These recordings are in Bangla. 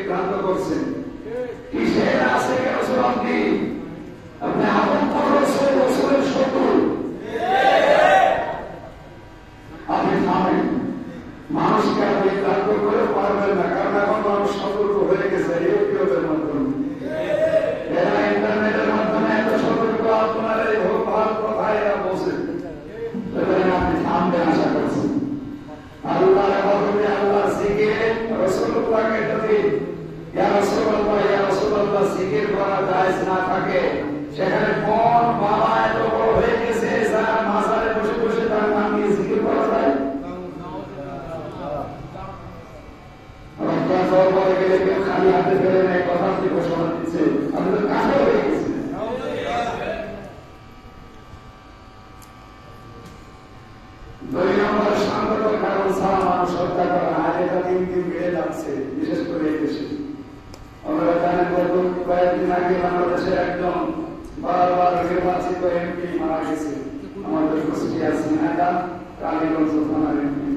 বিভ্রান্ত করছেন কিসের আছে আপনি আপন রসুলের শত্রু আপনি থামেন মানুষকে আপনি বিভ্রান্ত করে পারবেন না কারণ এখন মানুষ সতর্ক হয়ে গেছে ইউটিউবের মাধ্যমে এরা ইন্টারনেটের মাধ্যমে এত সতর্ক আপনার এই ভোগ ভালো কথা এরা বসে আপনি থামবেন আশা করছেন আল্লাহ আল্লাহ শিখে রসুল্লাহকে যদি জিকির করা যায় না থাকে সেখানে কোন বাবা এত বড় হয়ে গেছে যার মাজারে বসে বসে তার নাম নিয়ে জিকির করা যায় বলে গেলে কেউ খালি হাতে ফেলে নেয় কথা ঘোষণা দিচ্ছে আপনি তো কাছে হয়ে গেছে দুই নম্বর সংকটের কারণ ছাড়া মানুষ হত্যা করা আজ এটা দিন দিন বেড়ে যাচ্ছে বিশেষ করে এই দেশে আমরা জানেন কয়েকদিন আগে বাংলাদেশের একজন বারবার নির্বাচিত এমপি মারা গেছে আমাদের কুষ্টিয়া সিনাইদা কালীগঞ্জ থানার এমপি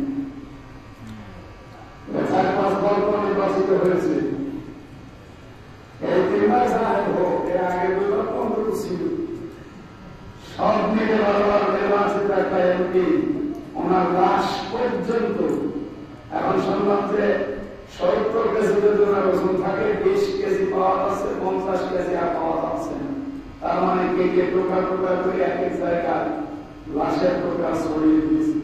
4-5 বার নির্বাচিত হয়েছে এই 3 মাস হোক এর আগে 2 বার অন্তত ছিল সব মিলে বারবার নির্বাচিত একটা এমপি ওনার লাশ পর্যন্ত এখন শুনলাম যে 70 কেজি ওজন থাকে 20 কেজি পাওয়া যাচ্ছে 50 কেজি আর পাওয়া যাচ্ছে তার মানে কে টোকা টোকা করে এক এক জায়গায় লাশের টোকা ছড়িয়ে দিচ্ছে